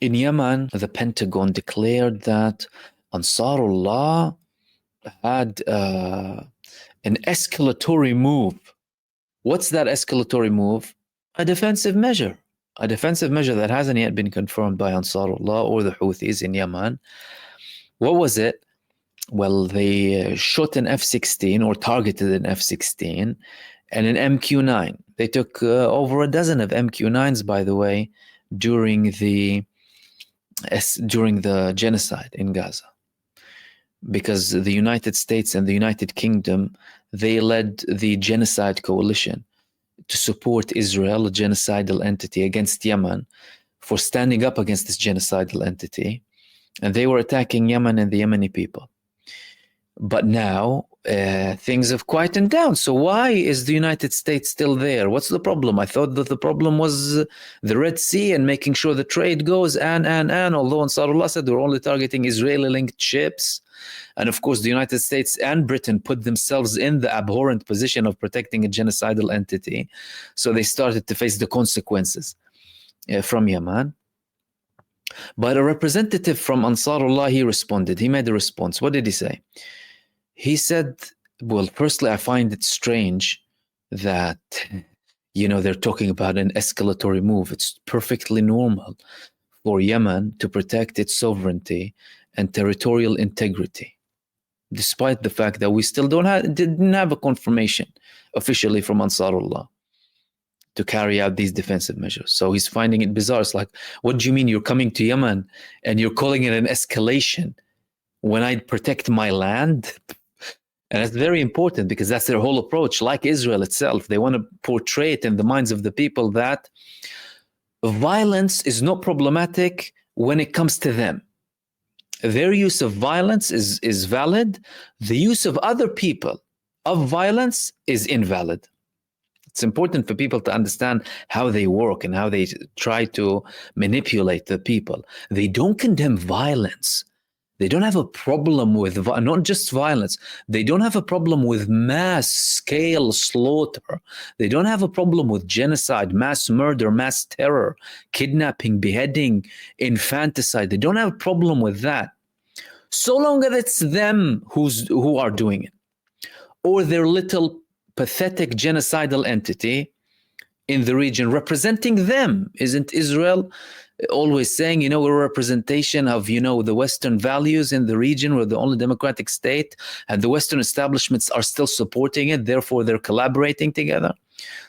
In Yemen, the Pentagon declared that Ansarullah had an escalatory move. What's that escalatory move? A defensive measure. A defensive measure that hasn't yet been confirmed by Ansarullah or the Houthis in Yemen. What was it? Well, they shot an F-16 or targeted an F-16 and an MQ-9. They took over a dozen of MQ-9s, by the way, during the genocide in Gaza, because the United States and the United Kingdom, they led the genocide coalition to support Israel, a genocidal entity, against Yemen for standing up against this genocidal entity. And they were attacking Yemen and the Yemeni people. But now things have quietened down. So why is the United States still there? What's the problem? I thought that the problem was the Red Sea and making sure the trade goes and although Ansarullah said they're only targeting Israeli-linked ships. And of course, the United States and Britain put themselves in the abhorrent position of protecting a genocidal entity. So they started to face the consequences from Yemen. But a representative from Ansarullah, he responded. He made a response. What did he say? He said, well, firstly, I find it strange that, they're talking about an escalatory move. It's perfectly normal for Yemen to protect its sovereignty and territorial integrity, despite the fact that we still didn't have a confirmation officially from Ansarullah to carry out these defensive measures. So he's finding it bizarre. It's like, what do you mean you're coming to Yemen and you're calling it an escalation when I protect my land? And that's very important because that's their whole approach. Like Israel itself, they want to portray it in the minds of the people that violence is not problematic when it comes to them. Their use of violence is valid. The use of other people of violence is invalid. It's important for people to understand how they work and how they try to manipulate the people. They don't condemn violence. They don't have a problem with, not just violence, they don't have a problem with mass scale slaughter. They don't have a problem with genocide, mass murder, mass terror, kidnapping, beheading, infanticide. They don't have a problem with that. So long as it's them who are doing it, or their little pathetic genocidal entity in the region representing them. Isn't Israel always saying, we're a representation of, the Western values in the region? We're the only democratic state, and the Western establishments are still supporting it. Therefore, they're collaborating together.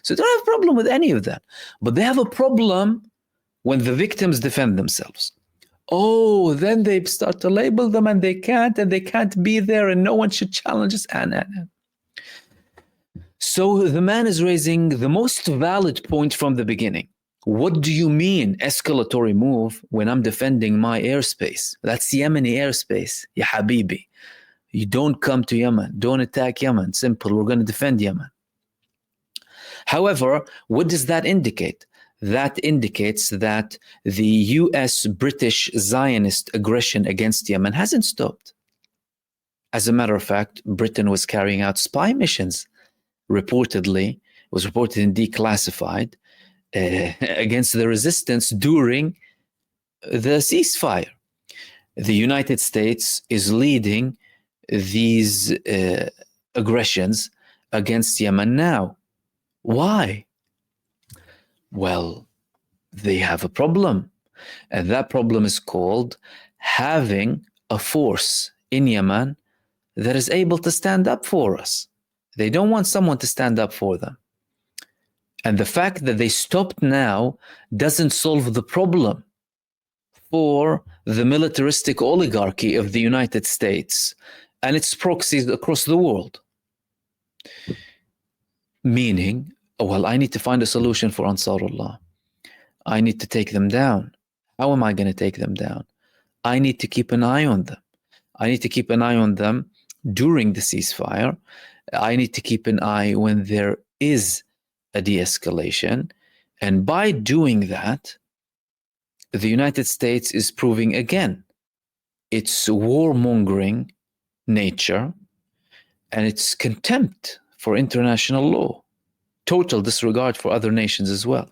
So they don't have a problem with any of that. But they have a problem when the victims defend themselves. Oh, then they start to label them and they can't be there and no one should challenge us. So the man is raising the most valid point from the beginning. What do you mean escalatory move when I'm defending my airspace? That's Yemeni airspace, ya habibi. You don't come to Yemen. Don't attack Yemen. Simple. We're going to defend Yemen. However, what does that indicate? That indicates that the US-British Zionist aggression against Yemen hasn't stopped. As a matter of fact, Britain was carrying out spy missions, reportedly, was reported in declassified, against the resistance during the ceasefire. The United States is leading these aggressions against Yemen now. Why? Well, they have a problem. And that problem is called having a force in Yemen that is able to stand up for us. They don't want someone to stand up for them. And the fact that they stopped now doesn't solve the problem for the militaristic oligarchy of the United States and its proxies across the world. Meaning, well, I need to find a solution for Ansarullah. I need to take them down. How am I going to take them down? I need to keep an eye on them. I need to keep an eye on them during the ceasefire. I need to keep an eye when there is a de-escalation. And by doing that, the United States is proving again its warmongering nature and its contempt for international law, total disregard for other nations as well.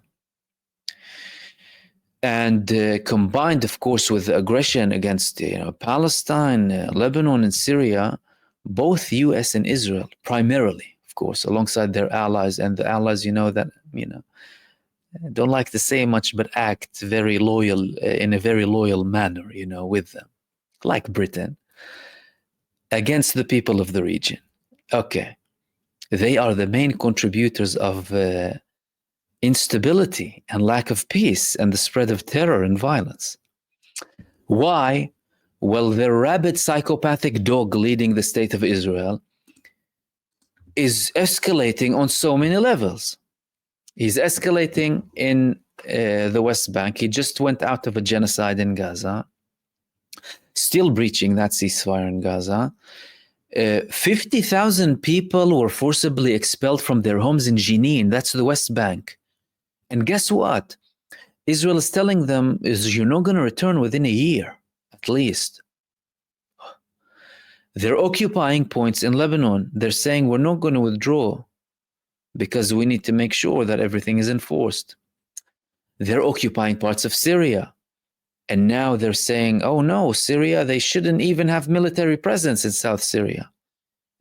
And combined, of course, with the aggression against Palestine, Lebanon, and Syria, both U.S. and Israel, primarily, of course, alongside their allies, and the allies, that don't like to say much, but act very loyal in a very loyal manner, with them, like Britain, against the people of the region. Okay, they are the main contributors of instability and lack of peace and the spread of terror and violence. Why? Well, the rabid psychopathic dog leading the state of Israel is escalating on so many levels. He's escalating in the West Bank. He just went out of a genocide in Gaza, still breaching that ceasefire in Gaza. 50,000 people were forcibly expelled from their homes in Jenin. That's the West Bank. And guess what? Israel is telling them you're not going to return within a year, at least. They're occupying points in Lebanon. They're saying we're not going to withdraw because we need to make sure that everything is enforced. They're occupying parts of Syria. And now they're saying, oh no, Syria, they shouldn't even have military presence in South Syria.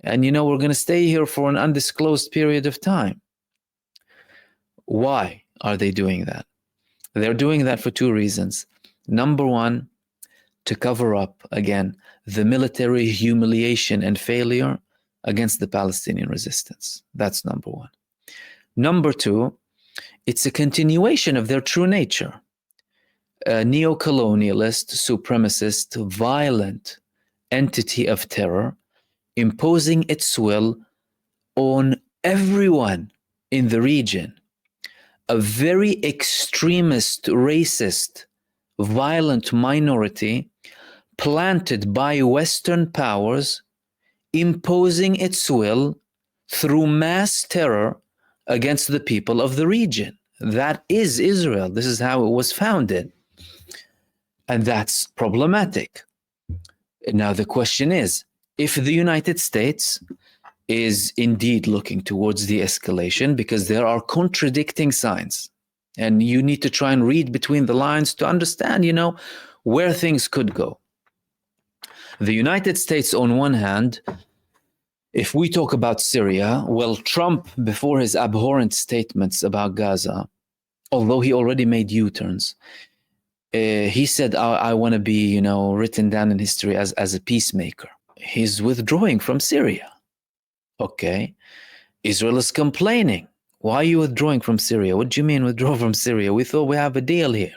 And we're going to stay here for an undisclosed period of time. Why are they doing that? They're doing that for two reasons. Number one, to cover up, again, the military humiliation and failure against the Palestinian resistance. That's number one. Number two, it's a continuation of their true nature. A neo-colonialist, supremacist, violent entity of terror, imposing its will on everyone in the region. A very extremist, racist, violent minority planted by Western powers, imposing its will through mass terror against the people of the region. That is Israel. This is how it was founded. And that's problematic. Now the question is, if the United States is indeed looking towards de-escalation, because there are contradicting signs, and you need to try and read between the lines to understand, where things could go. The United States, on one hand, if we talk about Syria, well, Trump, before his abhorrent statements about Gaza, although he already made U-turns, he said, I want to be, written down in history as a peacemaker. He's withdrawing from Syria. Okay. Israel is complaining. Why are you withdrawing from Syria? What do you mean withdraw from Syria? We thought we have a deal here.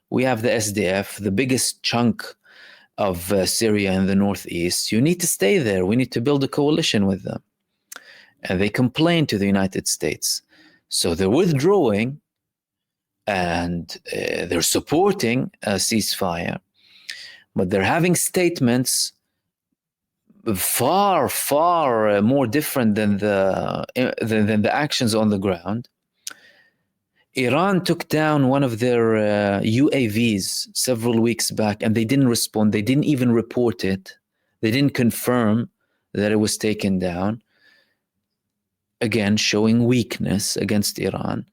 We have the SDF, the biggest chunk of Syria in the northeast. You need to stay there. We need to build a coalition with them. And they complain to the United States. So they're withdrawing and they're supporting a ceasefire. But they're having statements far, far more different than the actions on the ground. Iran took down one of their UAVs several weeks back, and they didn't respond. They didn't even report it. They didn't confirm that it was taken down. Again, showing weakness against Iran.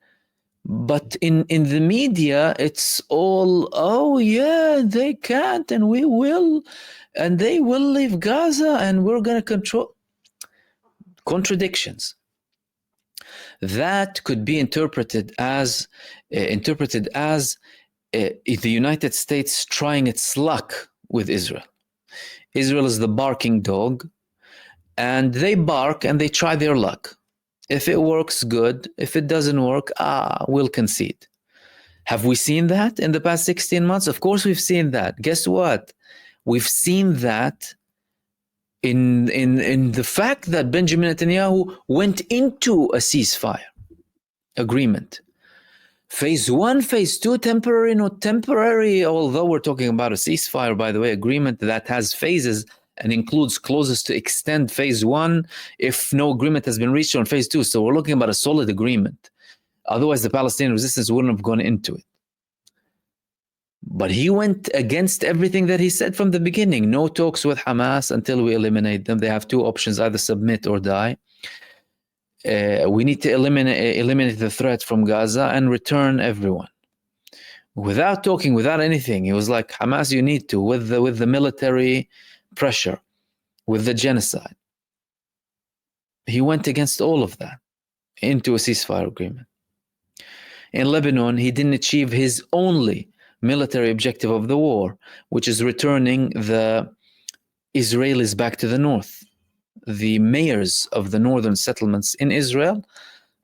But in the media, it's all, oh yeah, they can't, and we will, and they will leave Gaza, and we're going to control. Contradictions. That could be interpreted as the United States trying its luck with Israel. Israel is the barking dog, and they bark and they try their luck. If it works, good. If it doesn't work, we'll concede. Have we seen that in the past 16 months? Of course we've seen that. Guess what? We've seen that in the fact that Benjamin Netanyahu went into a ceasefire agreement. Phase 1, phase 2, temporary, not temporary, although we're talking about a ceasefire, by the way, agreement that has phases and includes clauses to extend phase 1 if no agreement has been reached on phase 2. So we're looking about a solid agreement. Otherwise, the Palestinian resistance wouldn't have gone into it. But he went against everything that he said from the beginning. No talks with Hamas until we eliminate them. They have two options, either submit or die. We need to eliminate the threat from Gaza and return everyone. without talking, without anything. He was like, Hamas, you need to, with the military pressure, with the genocide. He went against all of that into a ceasefire agreement. In Lebanon, he didn't achieve his only military objective of the war, which is returning the Israelis back to the north. The mayors of the northern settlements in Israel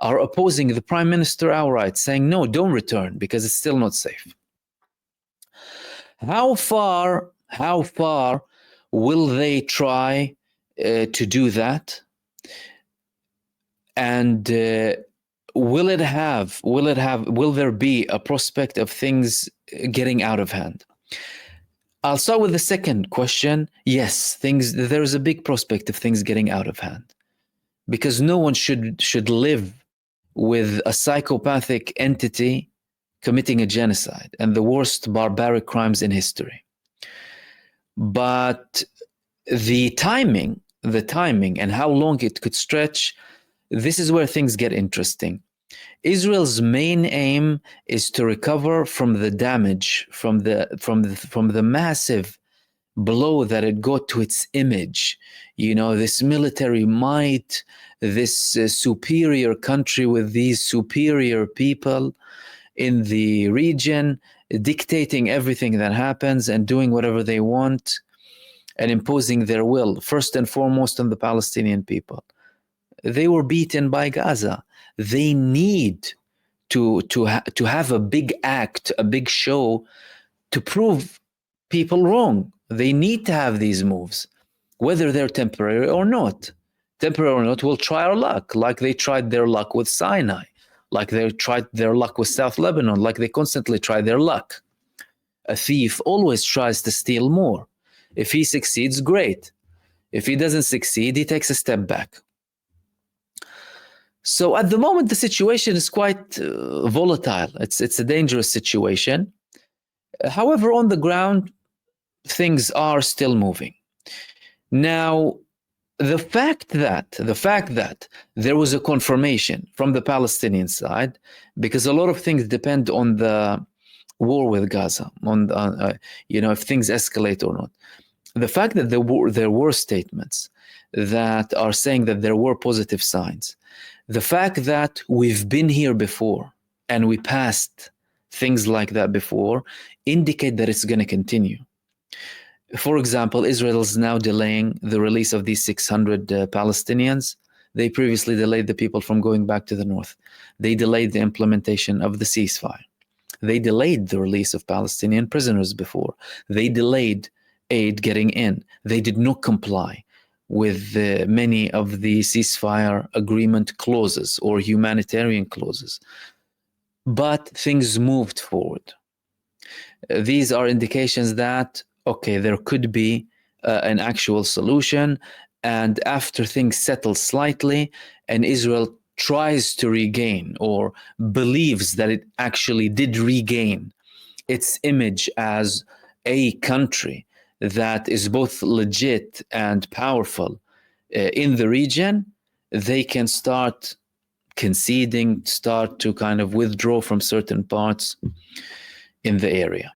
are opposing the prime minister outright, saying, no, don't return because it's still not safe. How far will they try to do that? And will there be a prospect of things getting out of hand? I'll start with the second question. Yes, there is a big prospect of things getting out of hand, because no one should live with a psychopathic entity committing a genocide and the worst barbaric crimes in history. But the timing and how long it could stretch, this is where things get interesting. Israel's main aim is to recover from the damage, from the massive blow that it got to its image. You know, this military might, this superior country with these superior people in the region, dictating everything that happens and doing whatever they want and imposing their will, first and foremost on the Palestinian people. They were beaten by Gaza. They need to have a big act, a big show to prove people wrong. They need to have these moves, whether they're temporary or not. Temporary or not, we'll try our luck, like they tried their luck with Sinai, like they tried their luck with South Lebanon, like they constantly try their luck. A thief always tries to steal more. If he succeeds, great. If he doesn't succeed, he takes a step back. So at the moment, the situation is quite volatile. It's a dangerous situation. However, on the ground, things are still moving. Now, the fact that there was a confirmation from the Palestinian side, because a lot of things depend on the war with Gaza, on if things escalate or not. The fact that there were statements that are saying that there were positive signs, the fact that we've been here before and we passed things like that before, indicate that it's going to continue. For example, Israel is now delaying the release of these 600 Palestinians. They previously delayed the people from going back to the north. They delayed the implementation of the ceasefire. They delayed the release of Palestinian prisoners before. They delayed aid getting in. They did not comply with many of the ceasefire agreement clauses or humanitarian clauses. But things moved forward. These are indications that, okay, there could be an actual solution. And after things settle slightly and Israel tries to regain or believes that it actually did regain its image as a country that is both legit and powerful in the region, they can start conceding, start to kind of withdraw from certain parts in the area.